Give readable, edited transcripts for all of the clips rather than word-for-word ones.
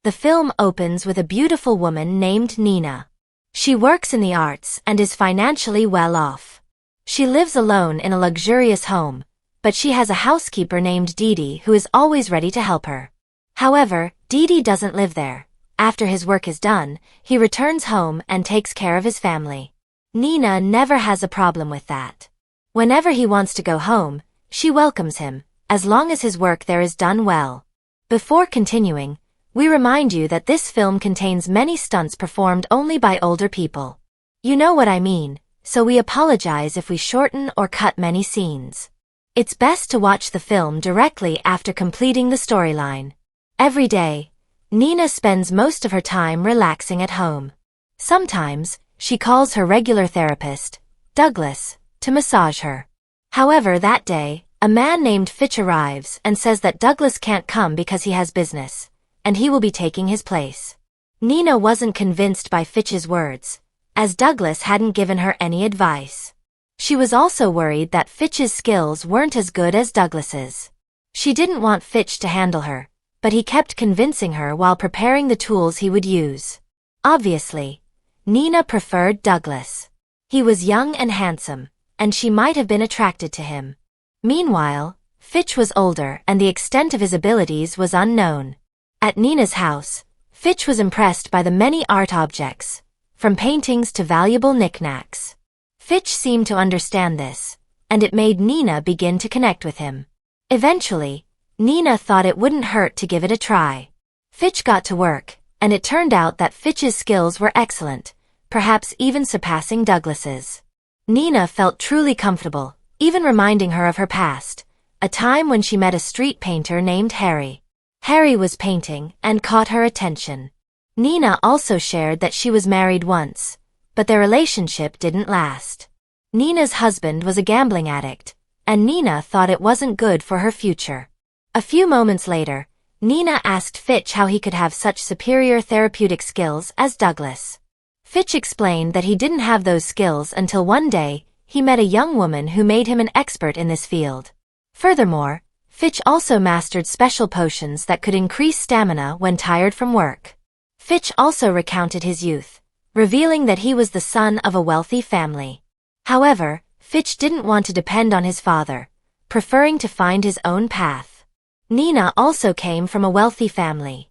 The film opens with a beautiful woman named Nina. She works in the arts and is financially well off. She lives alone in a luxurious home, but she has a housekeeper named Didi who is always ready to help her. However, Didi doesn't live there. After his work is done, he returns home and takes care of his family. Nina never has a problem with that. Whenever he wants to go home, she welcomes him, as long as his work there is done well. Before continuing, we remind you that this film contains many stunts performed only by older people. You know what I mean, so we apologize if we shorten or cut many scenes. It's best to watch the film directly after completing the storyline. Every day, Nina spends most of her time relaxing at home. Sometimes, she calls her regular therapist, Douglas, to massage her. However, that day, a man named Fitch arrives and says that Douglas can't come because he has business, and he will be taking his place. Nina wasn't convinced by Fitch's words, as Douglas hadn't given her any advice. She was also worried that Fitch's skills weren't as good as Douglas's. She didn't want Fitch to handle her, but he kept convincing her while preparing the tools he would use. Obviously, Nina preferred Douglas. He was young and handsome, and she might have been attracted to him. Meanwhile, Fitch was older and the extent of his abilities was unknown. At Nina's house, Fitch was impressed by the many art objects, from paintings to valuable knickknacks. Fitch seemed to understand this, and it made Nina begin to connect with him. Eventually, Nina thought it wouldn't hurt to give it a try. Fitch got to work, and it turned out that Fitch's skills were excellent, perhaps even surpassing Douglas's. Nina felt truly comfortable, even reminding her of her past, a time when she met a street painter named Harry. Harry was painting and caught her attention. Nina also shared that she was married once, but their relationship didn't last. Nina's husband was a gambling addict, and Nina thought it wasn't good for her future. A few moments later, Nina asked Fitch how he could have such superior therapeutic skills as Douglas. Fitch explained that he didn't have those skills until one day, he met a young woman who made him an expert in this field. Furthermore, Fitch also mastered special potions that could increase stamina when tired from work. Fitch also recounted his youth, revealing that he was the son of a wealthy family. However, Fitch didn't want to depend on his father, preferring to find his own path. Nina also came from a wealthy family.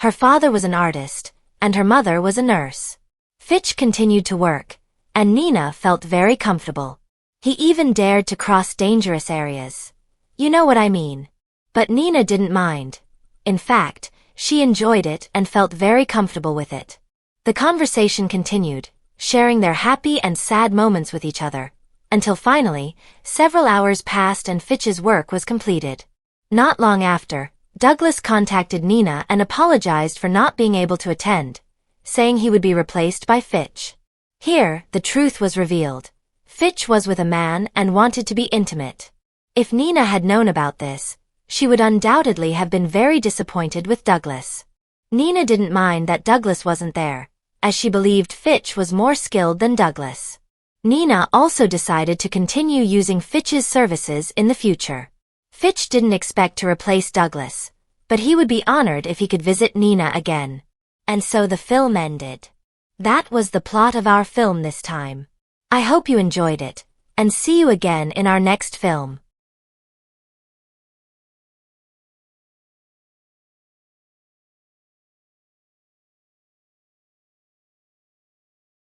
Her father was an artist, and her mother was a nurse. Fitch continued to work, and Nina felt very comfortable. He even dared to cross dangerous areas. You know what I mean. But Nina didn't mind. In fact, she enjoyed it and felt very comfortable with it. The conversation continued, sharing their happy and sad moments with each other, until finally, several hours passed and Fitch's work was completed. Not long after, Douglas contacted Nina and apologized for not being able to attend, saying he would be replaced by Fitch. Here, the truth was revealed. Fitch was with a man and wanted to be intimate. If Nina had known about this, she would undoubtedly have been very disappointed with Douglas. Nina didn't mind that Douglas wasn't there, as she believed Fitch was more skilled than Douglas. Nina also decided to continue using Fitch's services in the future. Fitch didn't expect to replace Douglas, but he would be honored if he could visit Nina again. And so the film ended. That was the plot of our film this time. I hope you enjoyed it, and see you again in our next film.